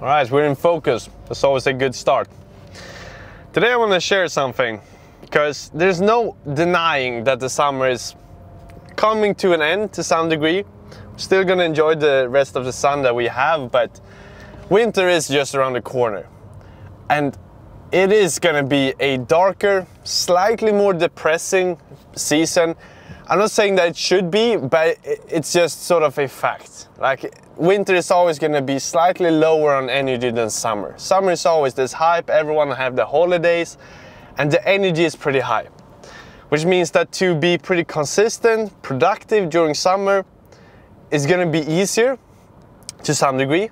All right, we're in focus. That's always a good start. Today I want to share something, because there's no denying that the summer is coming to an end to some degree. We're still going to enjoy the rest of the sun that we have, but winter is just around the corner. And it is going to be a darker, slightly more depressing season. I'm not saying that it should be, but it's just sort of a fact. Like, winter is always going to be slightly lower on energy than summer. Summer is always this hype, everyone have the holidays, and the energy is pretty high. Which means that to be pretty consistent, productive during summer is going to be easier to some degree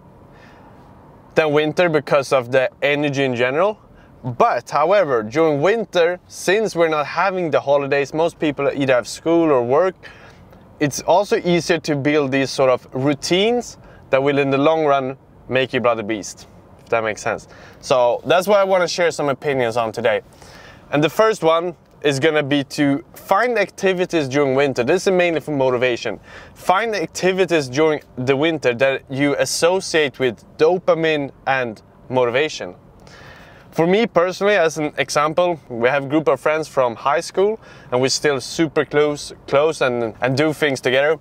than winter because of the energy in general. But however, during winter, since we're not having the holidays, most people either have school or work, it's also easier to build these sort of routines that will in the long run make you brother beast, if that makes sense. So that's what I want to share some opinions on today. And the first one is going to be to find activities during winter. This is mainly for motivation. Find activities during the winter that you associate with dopamine and motivation. For me personally, as an example, we have a group of friends from high school and we're still super close and do things together.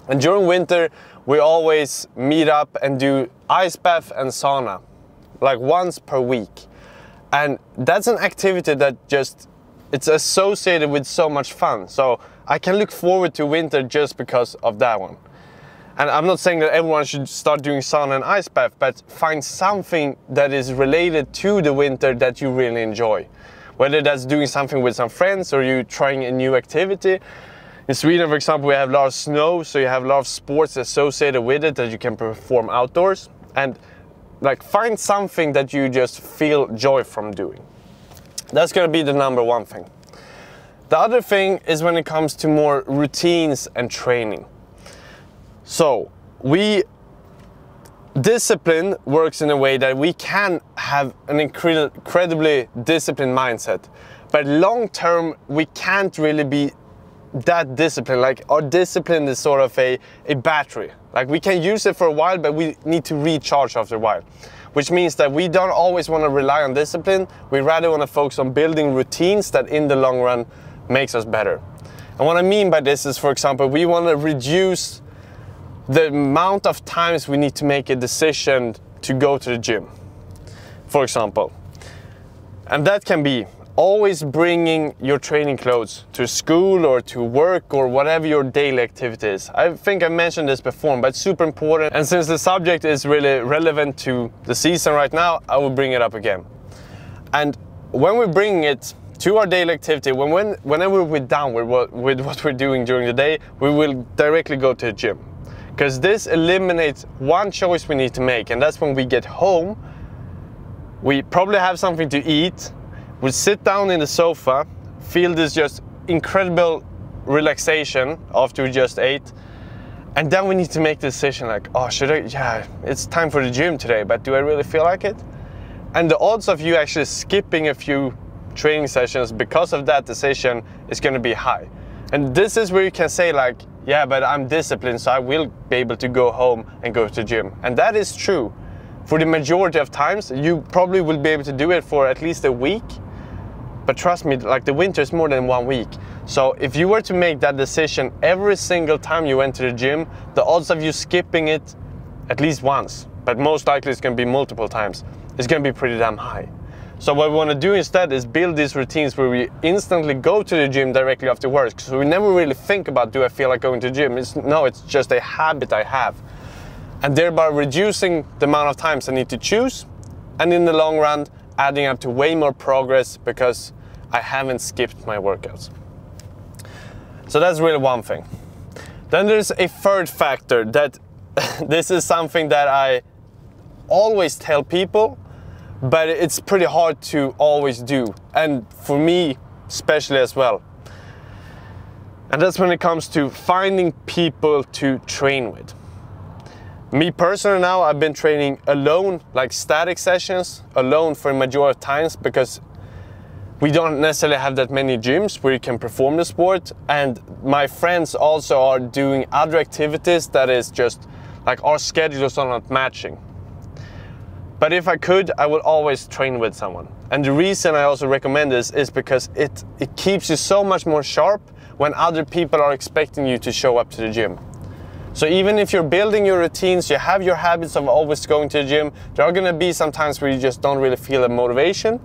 And during winter, we always meet up and do ice bath and sauna, like once per week. And that's an activity that it's associated with so much fun. So I can look forward to winter just because of that one. And I'm not saying that everyone should start doing sauna and ice bath, but find something that is related to the winter that you really enjoy. Whether that's doing something with some friends or you trying a new activity. In Sweden, for example, we have a lot of snow, so you have a lot of sports associated with it that you can perform outdoors. And like, find something that you just feel joy from doing. That's gonna be the number one thing. The other thing is when it comes to more routines and training. So, discipline works in a way that we can have an incredibly disciplined mindset. But long term, we can't really be that disciplined. Like, our discipline is sort of a battery. Like, we can use it for a while, but we need to recharge after a while. Which means that we don't always want to rely on discipline. We rather want to focus on building routines that in the long run makes us better. And what I mean by this is, for example, we want to reduce the amount of times we need to make a decision to go to the gym, for example. And that can be always bringing your training clothes to school or to work or whatever your daily activity is. I think I mentioned this before, but it's super important. And since the subject is really relevant to the season right now, I will bring it up again. And when we're bringing it to our daily activity, whenever we're down with what we're doing during the day, we will directly go to the gym. Because this eliminates one choice we need to make, and that's when we get home, we probably have something to eat, we sit down in the sofa, feel this just incredible relaxation after we just ate, and then we need to make the decision like, oh, yeah, it's time for the gym today, but do I really feel like it? And the odds of you actually skipping a few training sessions because of that decision is going to be high. And this is where you can say like, yeah, but I'm disciplined, so I will be able to go home and go to the gym. And that is true. For the majority of times, you probably will be able to do it for at least a week. But trust me, like, the winter is more than 1 week. So if you were to make that decision every single time you went to the gym, the odds of you skipping it at least once, but most likely it's going to be multiple times, is going to be pretty damn high. So what we want to do instead is build these routines where we instantly go to the gym directly after work. So we never really think about, do I feel like going to the gym? No, it's just a habit I have. And thereby reducing the amount of times I need to choose. And in the long run, adding up to way more progress because I haven't skipped my workouts. So that's really one thing. Then there's a third factor that this is something that I always tell people, but it's pretty hard to always do, and for me especially as well. And that's when it comes to finding people to train with. Me personally now, I've been training alone, like static sessions, alone for a majority of times, because we don't necessarily have that many gyms where you can perform the sport, and my friends also are doing other activities that is just like our schedules are not matching. But if I could, I would always train with someone. And the reason I also recommend this is because it keeps you so much more sharp when other people are expecting you to show up to the gym. So even if you're building your routines, you have your habits of always going to the gym, there are gonna be some times where you just don't really feel the motivation.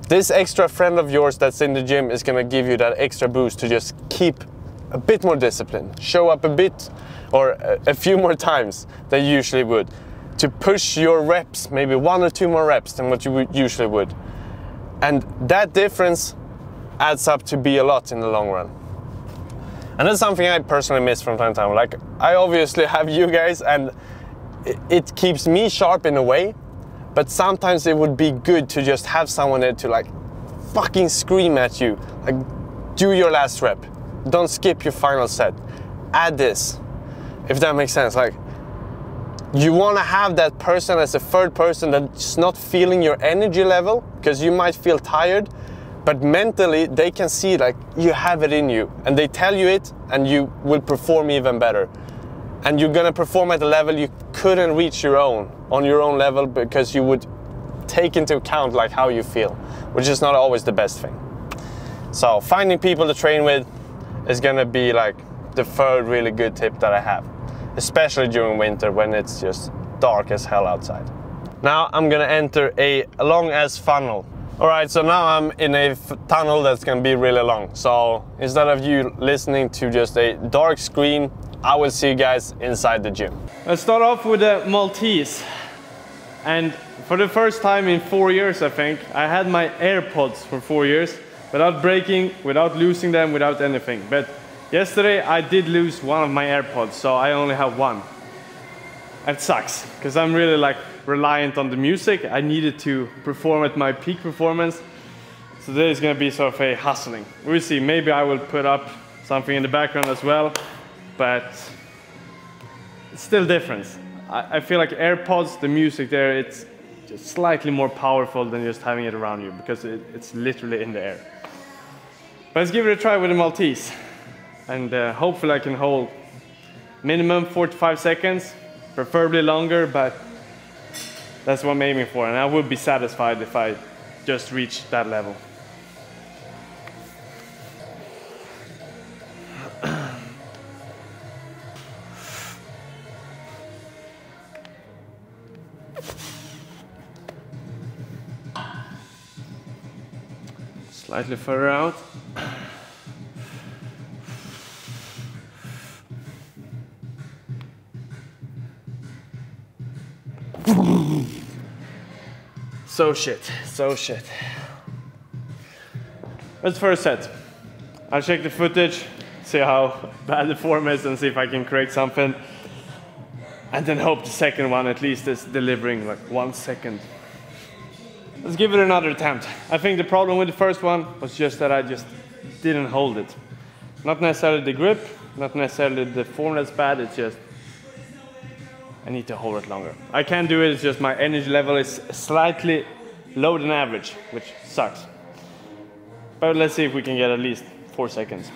This extra friend of yours that's in the gym is gonna give you that extra boost to just keep a bit more discipline, show up a bit or a few more times than you usually would, to push your reps, maybe 1 or 2 more reps than what you usually would. And that difference adds up to be a lot in the long run. And that's something I personally miss from time to time. Like, I obviously have you guys and it keeps me sharp in a way, but sometimes it would be good to just have someone there to like fucking scream at you, like, do your last rep, don't skip your final set, add this, if that makes sense. Like, you want to have that person as a third person that's not feeling your energy level, because you might feel tired, but mentally they can see like you have it in you and they tell you it and you will perform even better. And you're gonna perform at a level you couldn't reach on your own level, because you would take into account like how you feel, which is not always the best thing. So finding people to train with is gonna be like the third really good tip that I have, especially during winter when it's just dark as hell outside. Now I'm gonna enter a long ass funnel. All right, so now I'm in a tunnel that's gonna be really long. So instead of you listening to just a dark screen, I will see you guys inside the gym. Let's start off with the Maltese. And for the first time in 4 years, I think, I had my AirPods for 4 years without breaking, without losing them, without anything. But yesterday I did lose one of my AirPods, so I only have one. It sucks, because I'm really like reliant on the music. I needed to perform at my peak performance. So today is gonna be sort of a hustling. We'll see, maybe I will put up something in the background as well, but it's still different. I feel like AirPods, the music there, it's just slightly more powerful than just having it around you, because it's literally in the air. But let's give it a try with the Maltese. And hopefully I can hold minimum 4 to 5 seconds, preferably longer, but that's what I'm aiming for. And I would be satisfied if I just reached that level. Slightly further out. So shit, so shit. That's the first set. I'll check the footage, see how bad the form is and see if I can correct something. And then hope the second one at least is delivering like 1 second. Let's give it another attempt. I think the problem with the first one was just that I just didn't hold it. Not necessarily the grip, not necessarily the form that's bad, it's just I need to hold it longer. I can't do it, it's just my energy level is slightly lower than average, which sucks. But let's see if we can get at least 4 seconds.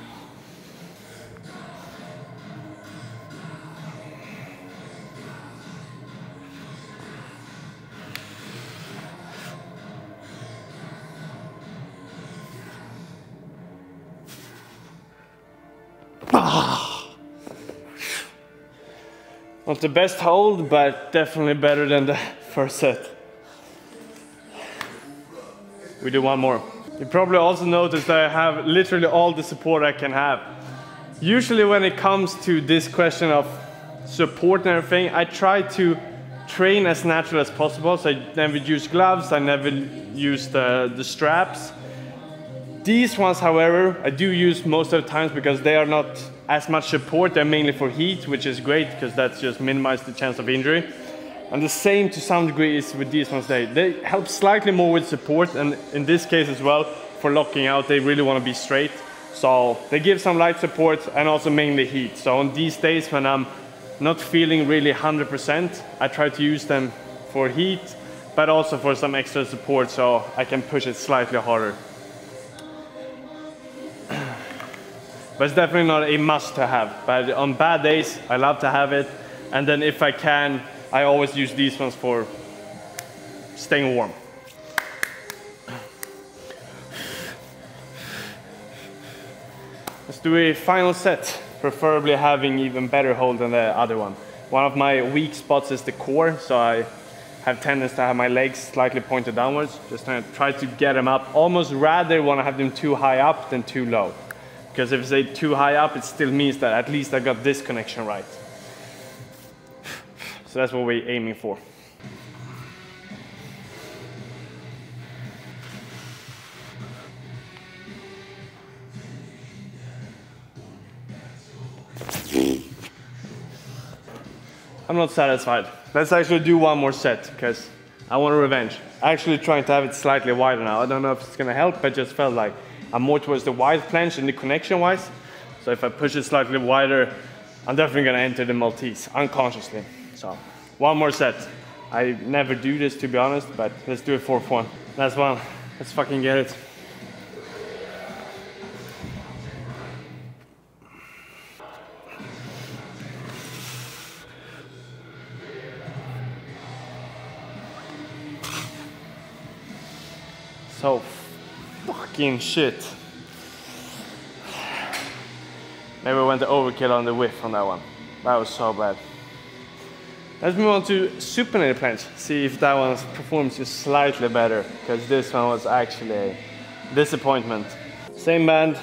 Not the best hold, but definitely better than the first set. We do one more. You probably also noticed that I have literally all the support I can have. Usually when it comes to this question of support and everything, I try to train as natural as possible. So I never use gloves, I never use the straps. These ones, however, I do use most of the times because they are not as much support. They're mainly for heat, which is great because that's just minimizes the chance of injury. And the same to some degree is with these ones. They help slightly more with support, and in this case as well, for locking out, they really want to be straight. So they give some light support and also mainly heat. So on these days when I'm not feeling really 100%, I try to use them for heat, but also for some extra support so I can push it slightly harder. But it's definitely not a must to have. But on bad days, I love to have it. And then if I can, I always use these ones for staying warm. Let's do a final set, preferably having even better hold than the other one. One of my weak spots is the core, so I have tendency to have my legs slightly pointed downwards. Just try to get them up. Almost rather want to have them too high up than too low. Because if they too high up, it still means that at least I got this connection right. So that's what we're aiming for. I'm not satisfied. Let's actually do one more set because I want a revenge. Actually trying to have it slightly wider now. I don't know if it's gonna help, but just felt like I'm more towards the wide planche and the connection wise. So if I push it slightly wider, I'm definitely gonna enter the Maltese unconsciously. So one more set. I never do this to be honest, but let's do a fourth one. Last one, let's fucking get it. So fucking shit. Maybe I went to overkill on the whiff on that one. That was so bad. Let's move on to supinated planche. See if that one performs just slightly better, because this one was actually a disappointment. Same band,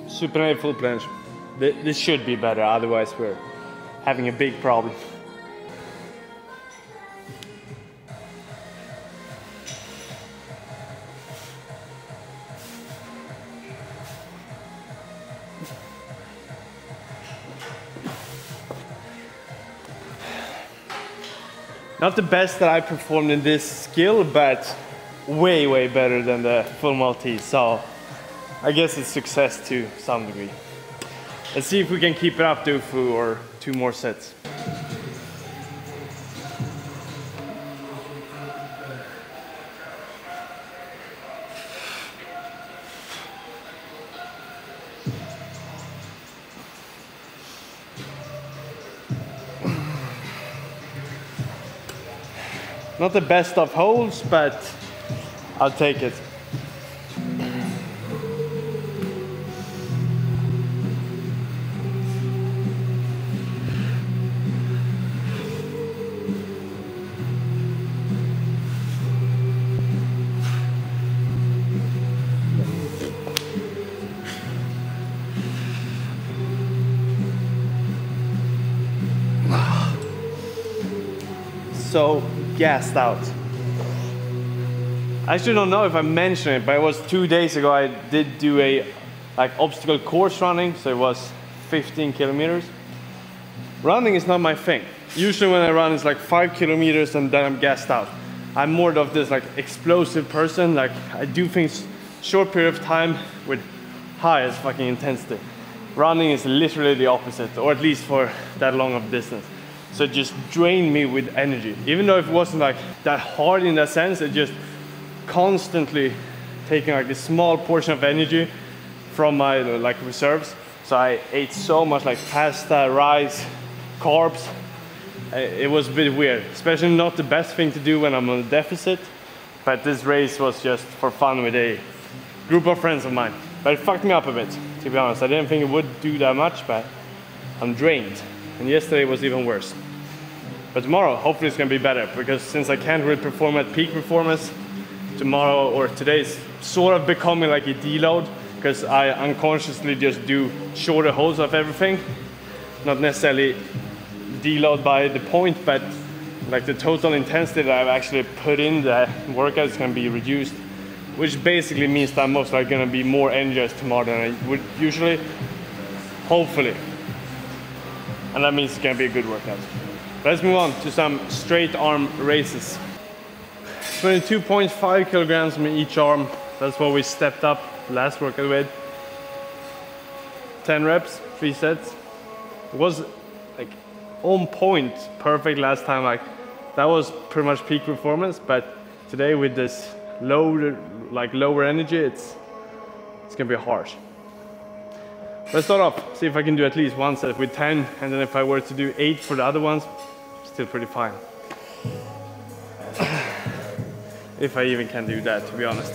supinated full planche. This should be better, otherwise we're having a big problem. Not the best that I performed in this skill, but way, way better than the full Maltese. So I guess it's success to some degree. Let's see if we can keep it up to for 2 more sets. Not the best of holds, but I'll take it. So gassed out. I actually don't know if I mentioned it, but it was 2 days ago I did do a obstacle course running, so it was 15 kilometers. Running is not my thing. Usually when I run it's like 5 kilometers and then I'm gassed out. I'm more of this explosive person, I do things short period of time with highest fucking intensity. Running is literally the opposite, or at least for that long of distance. So it just drained me with energy. Even though it wasn't that hard in that sense, it just constantly taking this small portion of energy from my reserves. So I ate so much pasta, rice, carbs. It was a bit weird, especially not the best thing to do when I'm on a deficit. But this race was just for fun with a group of friends of mine. But it fucked me up a bit, to be honest. I didn't think it would do that much, but I'm drained. And yesterday was even worse. But tomorrow, hopefully it's gonna be better, because since I can't really perform at peak performance, tomorrow or today is sort of becoming like a deload, because I unconsciously just do shorter holds of everything. Not necessarily deload by the point, but the total intensity that I've actually put in the workout is gonna be reduced, which basically means that I'm most likely gonna be more energized tomorrow than I would usually, hopefully. And that means it's gonna be a good workout. Let's move on to some straight arm raises. 22.5 kilograms from each arm. That's what we stepped up last workout with. 10 reps, 3 sets. It was on point, perfect last time. That was pretty much peak performance, but today with this lower energy, it's gonna be harsh. Let's start off, see if I can do at least 1 set with 10, and then if I were to do 8 for the other ones, still pretty fine. if I even can do that, to be honest.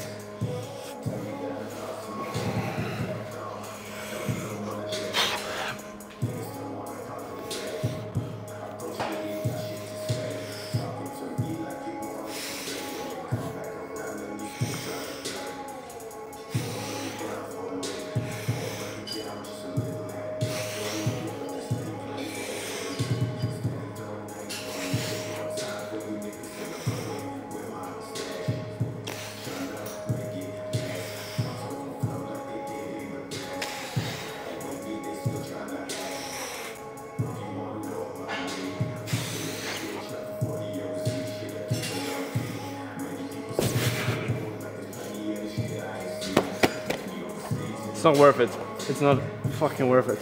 It's not worth it. It's not fucking worth it.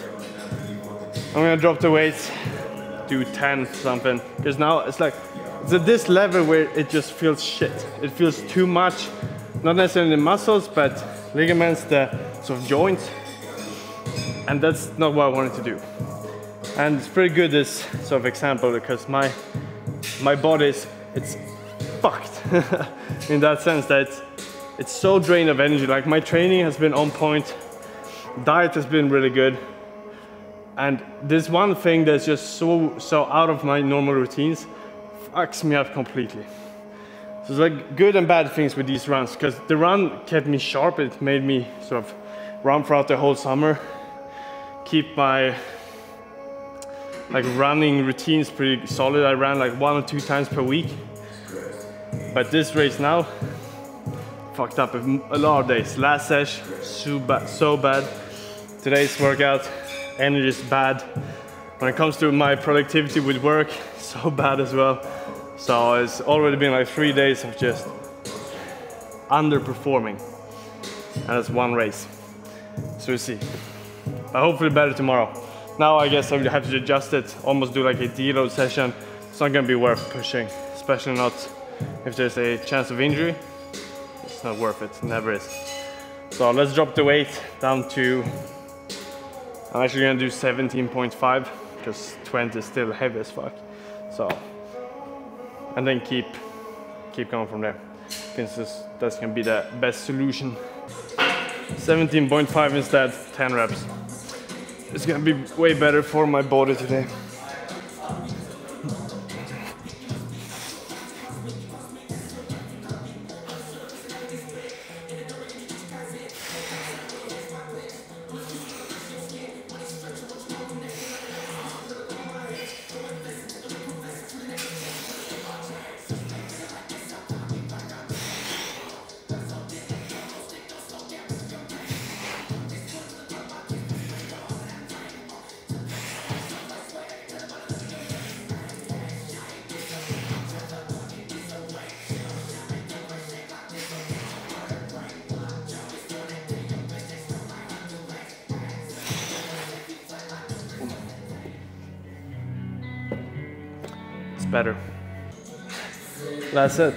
I'm gonna drop the weights, do 10 something, because now it's like, it's at this level where it just feels shit. It feels too much, not necessarily the muscles, but ligaments, the sort of joints, and that's not what I wanted to do. And it's pretty good, this sort of example, because my body it's fucked in that sense that it's so drained of energy. Like, my training has been on point, diet has been really good, and this one thing that's just so out of my normal routines fucks me up completely. So it's like good and bad things with these runs, because the run kept me sharp. It made me sort of run throughout the whole summer, keep my like running routines pretty solid. I ran like 1 or 2 times per week, but this race now fucked up a lot of days. Last sesh, so bad. Today's workout, energy is bad. When it comes to my productivity with work, so bad as well. So it's already been like 3 days of just underperforming. And that's one race. So we'll see. But hopefully better tomorrow. Now I guess I will have to adjust it, almost do like a deload session. It's not gonna be worth pushing, especially not if there's a chance of injury. It's not worth it, never is. So let's drop the weight down to, I'm actually gonna do 17.5 because 20 is still heavy as fuck. So, and then keep going from there. I think that's gonna be the best solution. 17.5 instead, 10 reps. It's gonna be way better for my body today. Better. That's it.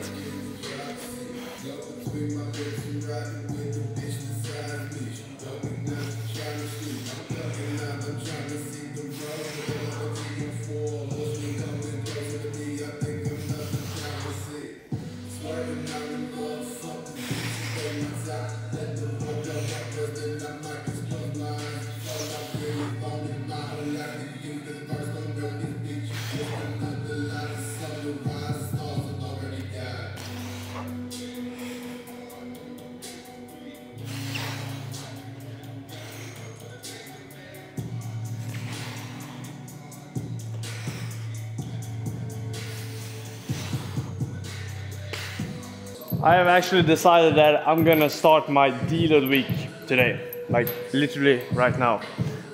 I have actually decided that I'm gonna start my deload week today, like literally right now.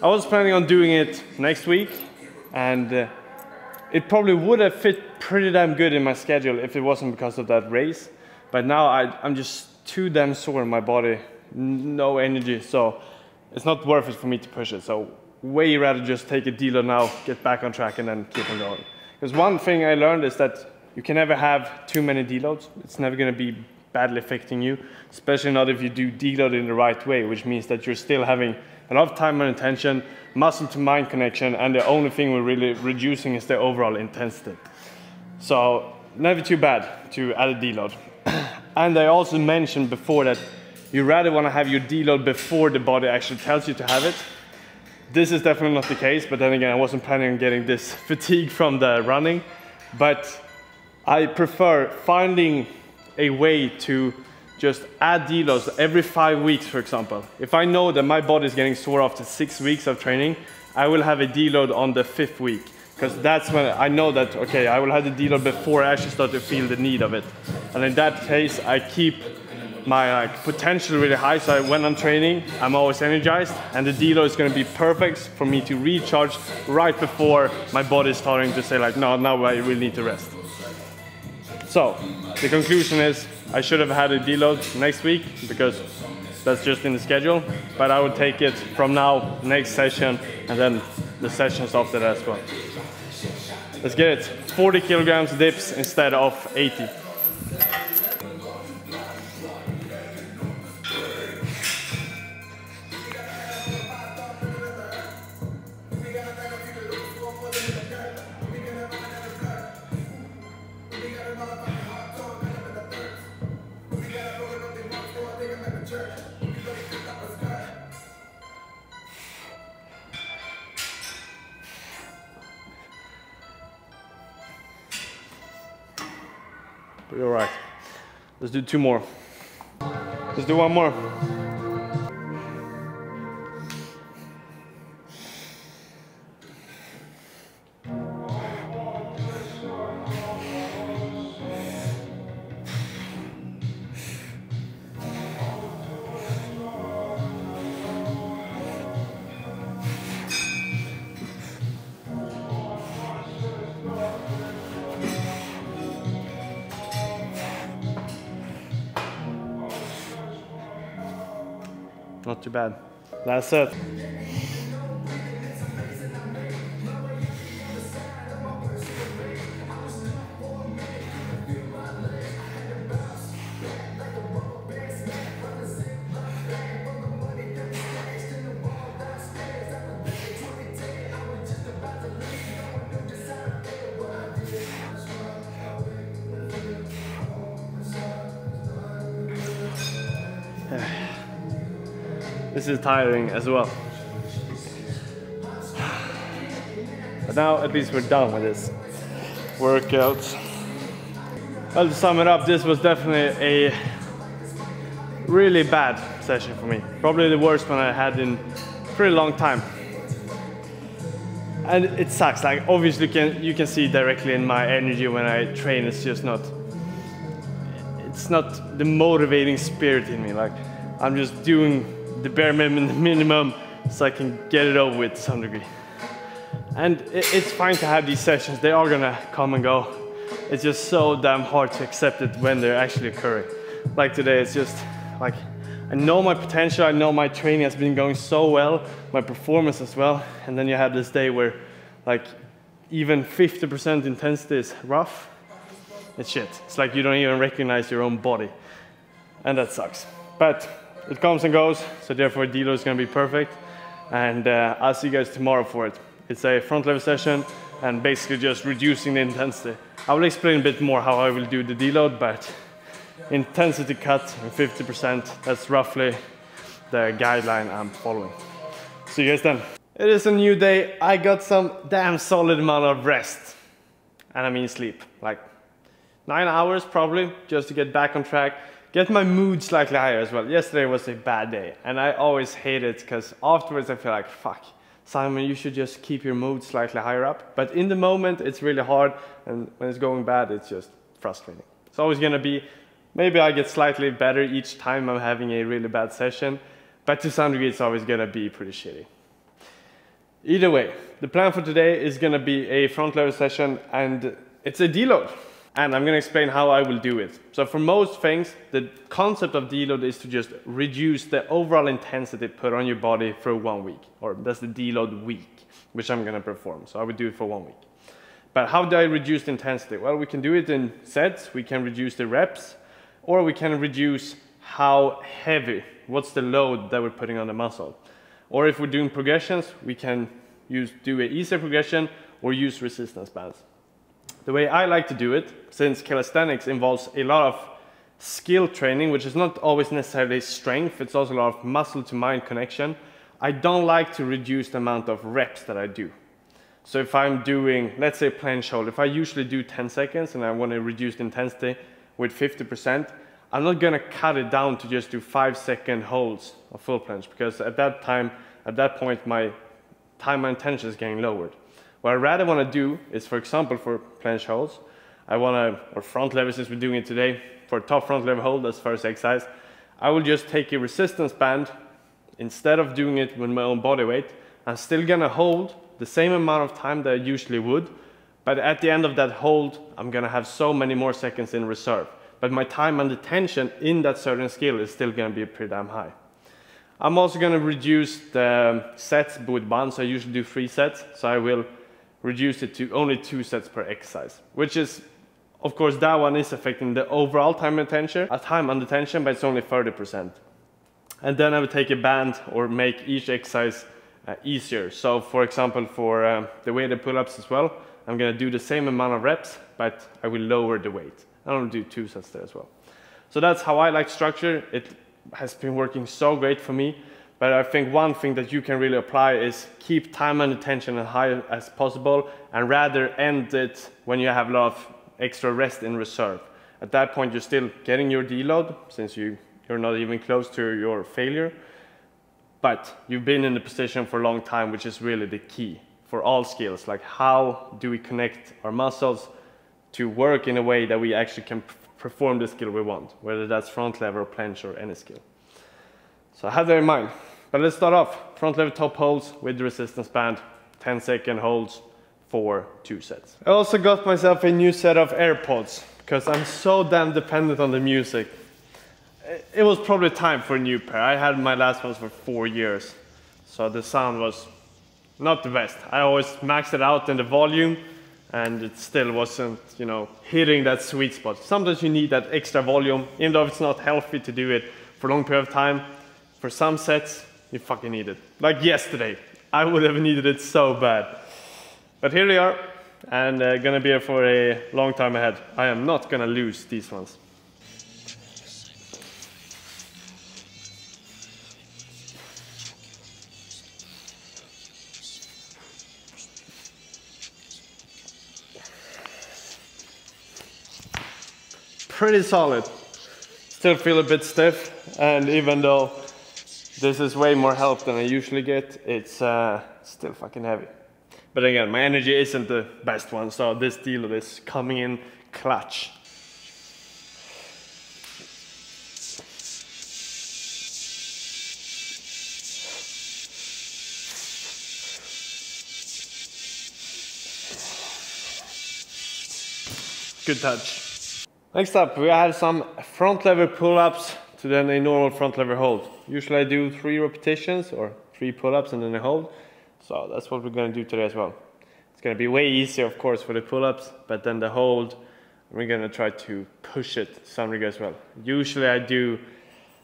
I was planning on doing it next week, and it probably would have fit pretty damn good in my schedule if it wasn't because of that race. But now I'm just too damn sore in my body, no energy, so it's not worth it for me to push it. So way rather just take a deload now, get back on track, and then keep on going. Because one thing I learned is that you can never have too many deloads. It's never gonna be badly affecting you, especially not if you do deload in the right way, which means that you're still having a lot of time and attention, muscle to mind connection, and the only thing we're really reducing is the overall intensity. So never too bad to add a deload. And I also mentioned before that you rather want to have your deload before the body actually tells you to have it. This is definitely not the case, but then again, I wasn't planning on getting this fatigue from the running. But I prefer finding a way to just add deloads every 5 weeks, for example. If I know that my body is getting sore after 6 weeks of training, I will have a deload on the 5th week. Because that's when I know that, okay, I will have the deload before I actually start to feel the need of it. And in that case, I keep my potential really high, so when I'm training, I'm always energized, and the deload is going to be perfect for me to recharge right before my body is starting to say like, no, now I really need to rest. So, the conclusion is, I should have had a deload next week, because that's just in the schedule, but I would take it from now, next session, and then the sessions after that as well. Let's get it. 40 kilograms dips instead of 80. But you're right. Let's do 2 more. Let's do 1 more. Not too bad. Last set. This is tiring as well. But now at least we're done with this workout. Well, to sum it up, this was definitely a really bad session for me. Probably the worst one I had in a pretty long time. And it sucks, like obviously you can see directly in my energy when I train, it's not the motivating spirit in me. Like I'm just doing the bare minimum so I can get it over with to some degree. And it's fine to have these sessions, they are gonna come and go. It's just so damn hard to accept it when they're actually occurring. Like today, it's just like, I know my potential, I know my training has been going so well, my performance as well, and then you have this day where like even 50% intensity is rough. It's shit. It's like you don't even recognize your own body. And that sucks. But it comes and goes, so therefore deload is gonna be perfect. And I'll see you guys tomorrow for it. It's a front lever session and basically just reducing the intensity. I will explain a bit more how I will do the deload, but intensity cut in 50%, that's roughly the guideline I'm following. See you guys then. It is a new day. I got some damn solid amount of rest. And I mean sleep, like 9 hours probably, just to get back on track. Get my mood slightly higher as well. Yesterday was a bad day, and I always hate it because afterwards I feel like, fuck, Simon, you should just keep your mood slightly higher up. But in the moment, it's really hard, and when it's going bad, it's just frustrating. It's always gonna be, maybe I get slightly better each time I'm having a really bad session, but to some degree, it's always gonna be pretty shitty. Either way, the plan for today is gonna be a front lever session, and it's a deload. And I'm gonna explain how I will do it. So for most things, the concept of deload is to just reduce the overall intensity put on your body for 1 week, or that's the deload week, which I'm gonna perform. So I would do it for 1 week. But how do I reduce the intensity? Well, we can do it in sets, we can reduce the reps, or we can reduce how heavy, what's the load that we're putting on the muscle. Or if we're doing progressions, we can do an easier progression or use resistance bands. The way I like to do it, since calisthenics involves a lot of skill training, which is not always necessarily strength, it's also a lot of muscle to mind connection, I don't like to reduce the amount of reps that I do. So if I'm doing, let's say planche hold, if I usually do 10 seconds and I want to reduce the intensity with 50%, I'm not gonna cut it down to just do 5-second holds of full planche, because at that point, my time and intention is getting lowered. What I rather wanna do is, for example, for planche holds, or front lever, since we're doing it today, for a top front lever hold as first exercise, I will just take a resistance band. Instead of doing it with my own body weight, I'm still gonna hold the same amount of time that I usually would, but at the end of that hold, I'm gonna have so many more seconds in reserve. But my time under tension in that certain skill is still gonna be pretty damn high. I'm also gonna reduce the sets with one, so I usually do 3 sets, so I will reduce it to only 2 sets per exercise, which is, of course, that one is affecting the overall time under tension, but it's only 30%. And then I would take a band or make each exercise easier. So for example, for the weighted pull-ups as well, I'm gonna do the same amount of reps, but I will lower the weight. I'm gonna do 2 sets there as well. So that's how I like structure. It has been working so great for me, but I think one thing that you can really apply is keep time and attention as high as possible, and rather end it when you have a lot of extra rest in reserve. At that point, you're still getting your deload, since you're not even close to your failure, but you've been in the position for a long time, which is really the key for all skills. Like, how do we connect our muscles to work in a way that we actually can perform the skill we want, whether that's front lever, planche, or any skill. So have that in mind. But let's start off. Front lever top holds with the resistance band, 10-second holds for 2 sets. I also got myself a new set of AirPods, because I'm so damn dependent on the music. It was probably time for a new pair. I had my last ones for 4 years, so the sound was not the best. I always maxed it out in the volume, and it still wasn't, you know, hitting that sweet spot. Sometimes you need that extra volume, even though it's not healthy to do it for a long period of time. For some sets, you fucking need it. Like yesterday, I would have needed it so bad. But here they are, and gonna be here for a long time ahead. I am not gonna lose these ones. Pretty solid. Still feel a bit stiff, and even though this is way more help than I usually get, it's still fucking heavy. But again, my energy isn't the best one, so this deal is coming in clutch. Good touch. Next up, we have some front lever pull-ups to then a normal front lever hold. Usually I do 3 repetitions or 3 pull-ups and then a hold. So that's what we're gonna do today as well. It's gonna be way easier, of course, for the pull-ups, but then the hold, we're gonna try to push it to some degree as well. Usually I do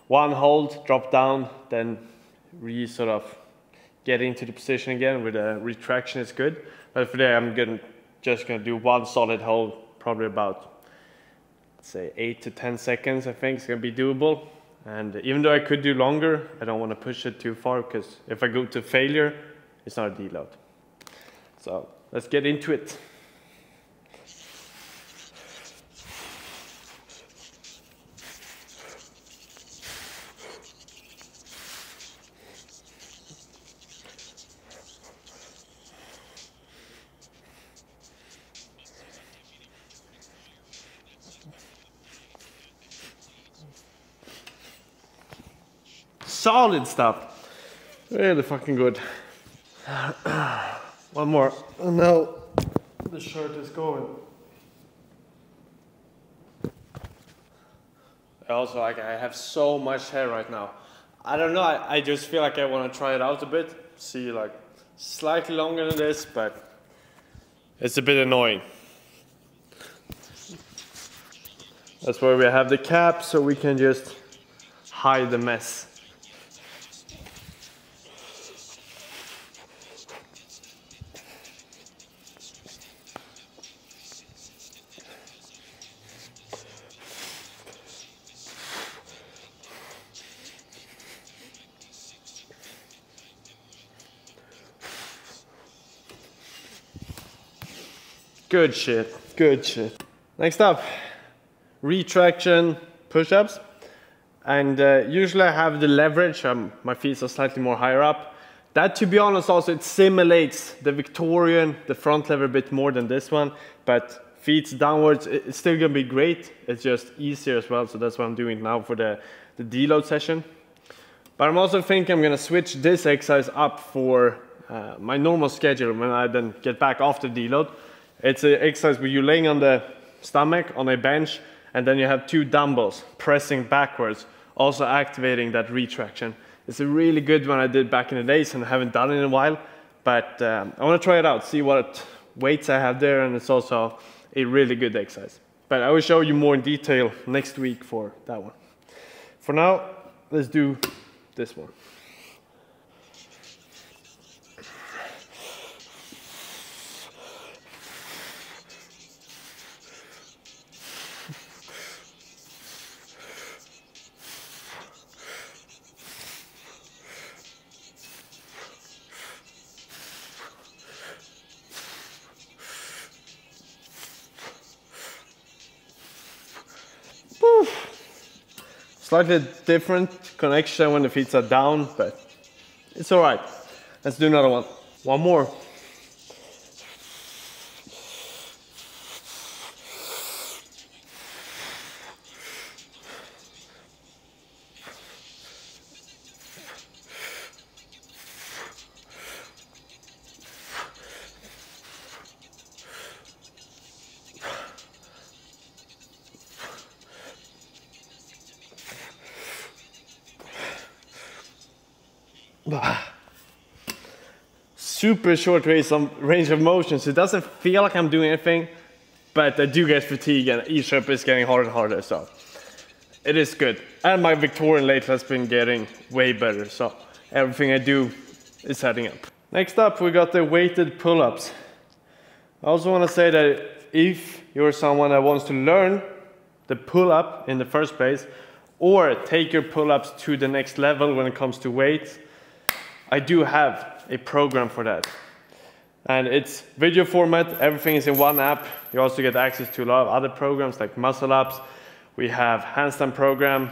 1 hold, drop down, then sort of get into the position again with a retraction is good. But for today I'm just gonna do 1 solid hold, probably about, say, 8 to 10 seconds. I think it's gonna be doable. And even though I could do longer, I don't want to push it too far, because if I go to failure, it's not a deload. So let's get into it. Solid stuff. Really fucking good. One more. Oh no, the shirt is going. Also, like, I have so much hair right now. I don't know, I just feel like I want to try it out a bit. See, like, slightly longer than this, but it's a bit annoying. That's where we have the cap, so we can just hide the mess. Good shit, good shit. Next up, retraction push-ups. And usually I have the leverage, my feet are slightly more higher up. That, to be honest, also it simulates the Victorian, the front lever a bit more than this one, but feet downwards, it's still gonna be great. It's just easier as well, so that's what I'm doing now for the deload session. But I'm also thinking I'm gonna switch this exercise up for my normal schedule when I then get back after deload. It's an exercise where you're laying on the stomach on a bench, and then you have 2 dumbbells pressing backwards, also activating that retraction. It's a really good one I did back in the days and I haven't done it in a while, but I want to try it out, see what weights I have there, and it's also a really good exercise. But I will show you more in detail next week for that one. For now, let's do this one. Slightly different connection when the feet are down, but it's all right. Let's do another one. One more. Super short range of motion, so it doesn't feel like I'm doing anything, but I do get fatigue and each rep is getting harder and harder, so it is good. And my Victorian lately has been getting way better, so everything I do is heading up. Next up, we got the weighted pull-ups. I also want to say that if you're someone that wants to learn the pull-up in the first place, or take your pull-ups to the next level when it comes to weights, I do have a program for that. And it's video format, everything is in one app. You also get access to a lot of other programs like muscle ups. We have handstand program,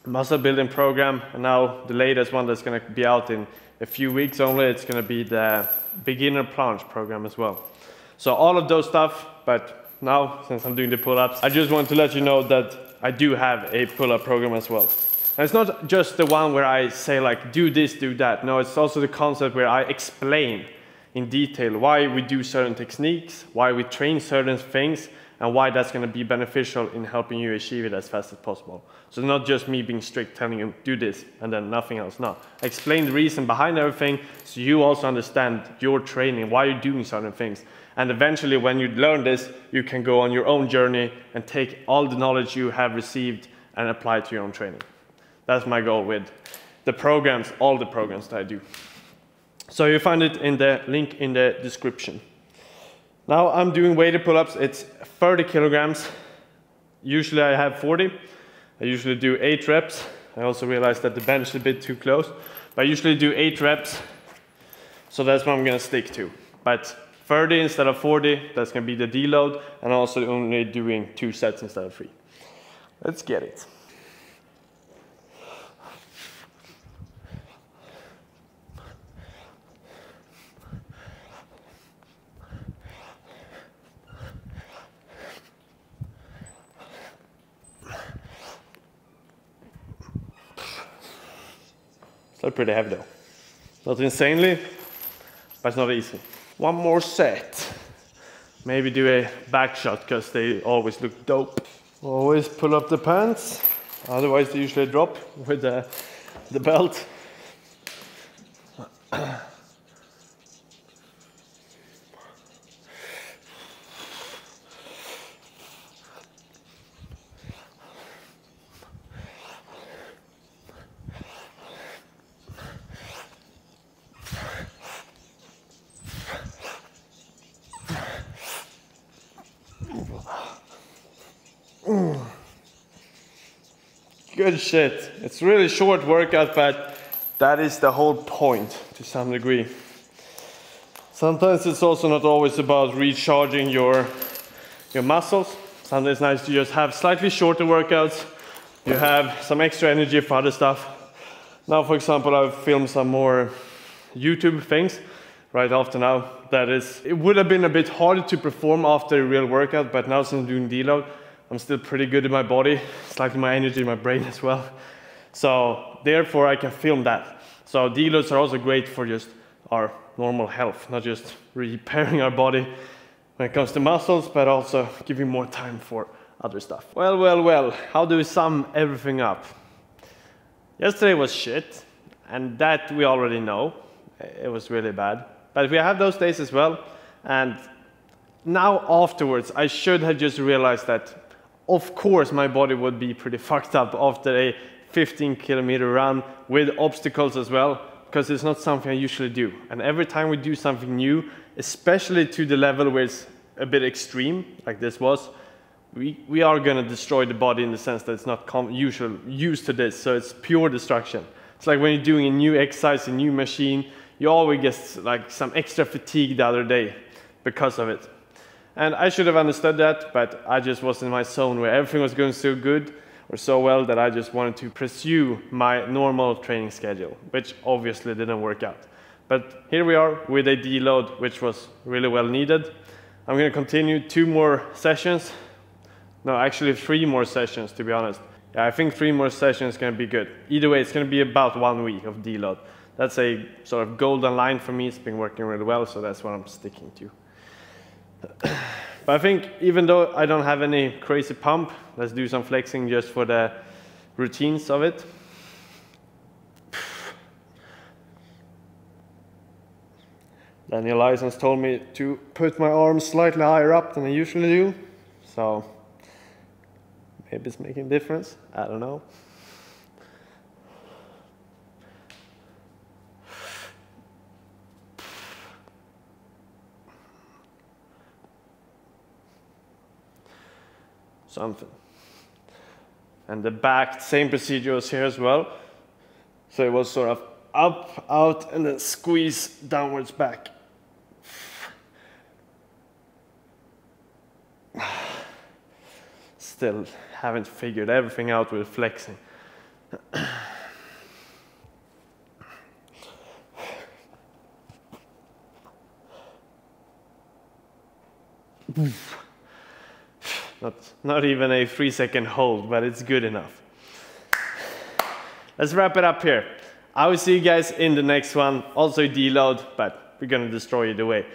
muscle building program, and now the latest one that's gonna be out in a few weeks only, it's gonna be the beginner planche program as well. So all of those stuff, but now since I'm doing the pull-ups, I just want to let you know that I do have a pull-up program as well. And it's not just the one where I say like, do this, do that. No, it's also the concept where I explain in detail why we do certain techniques, why we train certain things, and why that's going to be beneficial in helping you achieve it as fast as possible. So not just me being strict telling you do this and then nothing else. No, I explain the reason behind everything so you also understand your training, why you're doing certain things. And eventually when you learn this, you can go on your own journey and take all the knowledge you have received and apply it to your own training. That's my goal with the programs, all the programs that I do. So you find it in the link in the description. Now I'm doing weighted pull-ups. It's 30 kilograms. Usually I have 40. I usually do 8 reps. I also realized that the bench is a bit too close. But I usually do 8 reps. So that's what I'm gonna stick to. But 30 instead of 40, that's gonna be the deload. And also only doing 2 sets instead of 3. Let's get it. Still pretty heavy though. Not insanely, but it's not easy. One more set. Maybe do a back shot because they always look dope. Always pull up the pants, otherwise they usually drop with the belt. Good shit. It's really short workout, but that is the whole point to some degree. Sometimes it's also not always about recharging your muscles. Sometimes it's nice to just have slightly shorter workouts. You have some extra energy for other stuff. Now, for example, I've filmed some more YouTube things right after now. It would have been a bit harder to perform after a real workout, but now since I'm doing deload, I'm still pretty good in my body, slightly my energy in my brain as well. So therefore I can film that. So deloads are also great for just our normal health, not just repairing our body when it comes to muscles, but also giving more time for other stuff. Well, how do we sum everything up? Yesterday was shit, and that we already know. It was really bad. But we have those days as well, and now afterwards I should have just realized that of course my body would be pretty fucked up after a 15-kilometer run with obstacles as well, because it's not something I usually do. And every time we do something new, especially to the level where it's a bit extreme, like this was, we are gonna destroy the body in the sense that it's not used to this, so it's pure destruction. It's like when you're doing a new exercise, a new machine, you always get like some extra fatigue the other day because of it. And I should have understood that, but I just was in my zone where everything was going so good or so well that I just wanted to pursue my normal training schedule, which obviously didn't work out. But here we are with a deload, which was really well needed. I'm going to continue 2 more sessions. No, actually 3 more sessions, to be honest. Yeah, I think 3 more sessions is going to be good. Either way, it's going to be about 1 week of deload. That's a sort of golden line for me. It's been working really well, so that's what I'm sticking to. But I think even though I don't have any crazy pump, let's do some flexing just for the routines of it. Daniel License told me to put my arms slightly higher up than I usually do, so maybe it's making a difference, I don't know. Something. And the back, same procedure was here as well. So it was sort of up, out, and then squeeze downwards back. Still haven't figured everything out with flexing. Not even a 3-second hold, but it's good enough. Let's wrap it up here. I will see you guys in the next one. Also deload, but we're gonna destroy either way.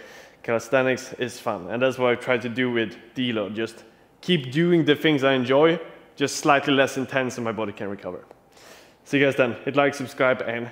Calisthenics is fun, and that's what I try to do with deload. Just keep doing the things I enjoy, just slightly less intense so my body can recover. See you guys then. Hit like, subscribe, and